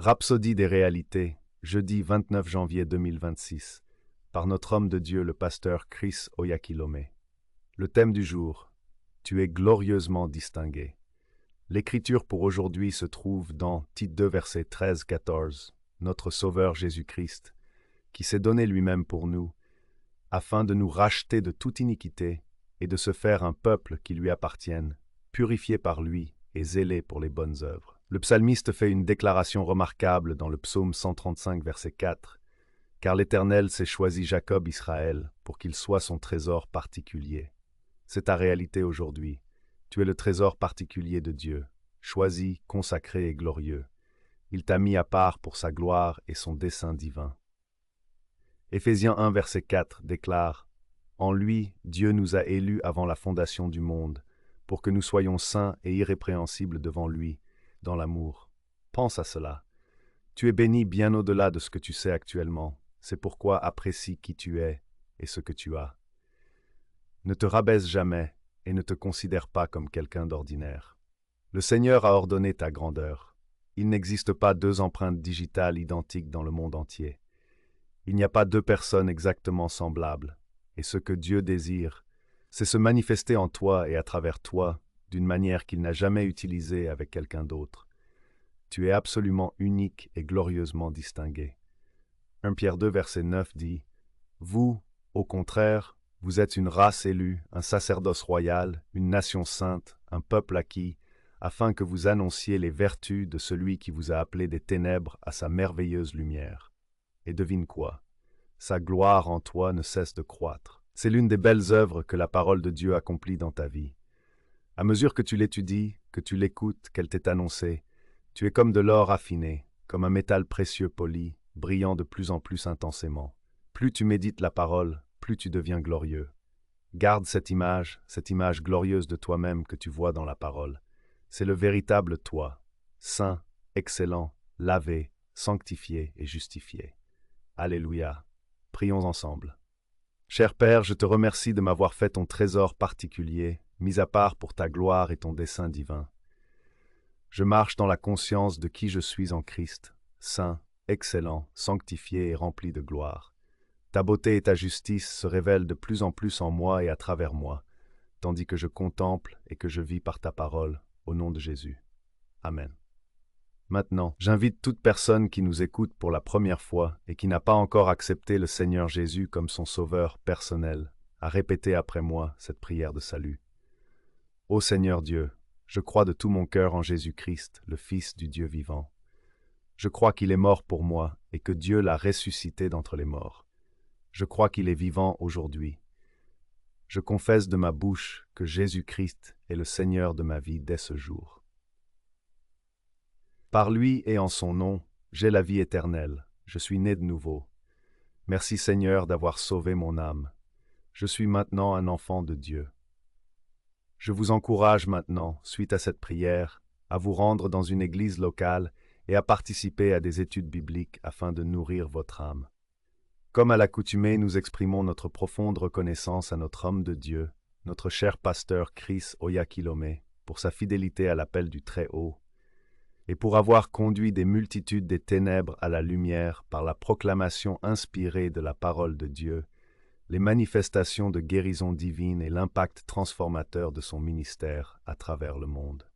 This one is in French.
Rhapsodie des réalités, jeudi 29 janvier 2026, par notre homme de Dieu, le pasteur Chris Oyakhilome. Le thème du jour, tu es glorieusement distingué. L'écriture pour aujourd'hui se trouve dans Tite 2, verset 13-14, notre Sauveur Jésus-Christ, qui s'est donné lui-même pour nous, afin de nous racheter de toute iniquité et de se faire un peuple qui lui appartienne, purifié par lui et zélé pour les bonnes œuvres. Le psalmiste fait une déclaration remarquable dans le psaume 135, verset 4, « Car l'Éternel s'est choisi Jacob Israël pour qu'il soit son trésor particulier. » C'est ta réalité aujourd'hui. Tu es le trésor particulier de Dieu, choisi, consacré et glorieux. Il t'a mis à part pour sa gloire et son dessein divin. Éphésiens 1, verset 4 déclare « En lui, Dieu nous a élus avant la fondation du monde, pour que nous soyons saints et irrépréhensibles devant lui, dans l'amour. » Pense à cela. Tu es béni bien au-delà de ce que tu sais actuellement. C'est pourquoi apprécie qui tu es et ce que tu as. Ne te rabaisse jamais et ne te considère pas comme quelqu'un d'ordinaire. Le Seigneur a ordonné ta grandeur. Il n'existe pas deux empreintes digitales identiques dans le monde entier. Il n'y a pas deux personnes exactement semblables. Et ce que Dieu désire, c'est se manifester en toi et à travers toi d'une manière qu'il n'a jamais utilisée avec quelqu'un d'autre. Tu es absolument unique et glorieusement distingué. 1 Pierre 2, verset 9 dit « Vous, au contraire, vous êtes une race élue, un sacerdoce royal, une nation sainte, un peuple acquis, afin que vous annonciez les vertus de celui qui vous a appelé des ténèbres à sa merveilleuse lumière. » Et devine quoi? Sa gloire en toi ne cesse de croître. C'est l'une des belles œuvres que la parole de Dieu accomplit dans ta vie. À mesure que tu l'étudies, que tu l'écoutes, qu'elle t'est annoncée, tu es comme de l'or affiné, comme un métal précieux poli, brillant de plus en plus intensément. Plus tu médites la parole, plus tu deviens glorieux. Garde cette image glorieuse de toi-même que tu vois dans la parole. C'est le véritable toi, saint, excellent, lavé, sanctifié et justifié. Alléluia. Prions ensemble. Cher Père, je te remercie de m'avoir fait ton trésor particulier, mis à part pour ta gloire et ton dessein divin. Je marche dans la conscience de qui je suis en Christ, saint, excellent, sanctifié et rempli de gloire. Ta beauté et ta justice se révèlent de plus en plus en moi et à travers moi, tandis que je contemple et que je vis par ta parole, au nom de Jésus. Amen. Maintenant, j'invite toute personne qui nous écoute pour la première fois et qui n'a pas encore accepté le Seigneur Jésus comme son sauveur personnel à répéter après moi cette prière de salut. Ô Seigneur Dieu, je crois de tout mon cœur en Jésus-Christ, le Fils du Dieu vivant. Je crois qu'il est mort pour moi et que Dieu l'a ressuscité d'entre les morts. Je crois qu'il est vivant aujourd'hui. Je confesse de ma bouche que Jésus-Christ est le Seigneur de ma vie dès ce jour. Par lui et en son nom, j'ai la vie éternelle. Je suis né de nouveau. Merci Seigneur d'avoir sauvé mon âme. Je suis maintenant un enfant de Dieu. Je vous encourage maintenant, suite à cette prière, à vous rendre dans une église locale et à participer à des études bibliques afin de nourrir votre âme. Comme à l'accoutumée, nous exprimons notre profonde reconnaissance à notre homme de Dieu, notre cher pasteur Chris Oyakhilome, pour sa fidélité à l'appel du Très-Haut, et pour avoir conduit des multitudes des ténèbres à la lumière par la proclamation inspirée de la parole de Dieu, les manifestations de guérison divine et l'impact transformateur de son ministère à travers le monde.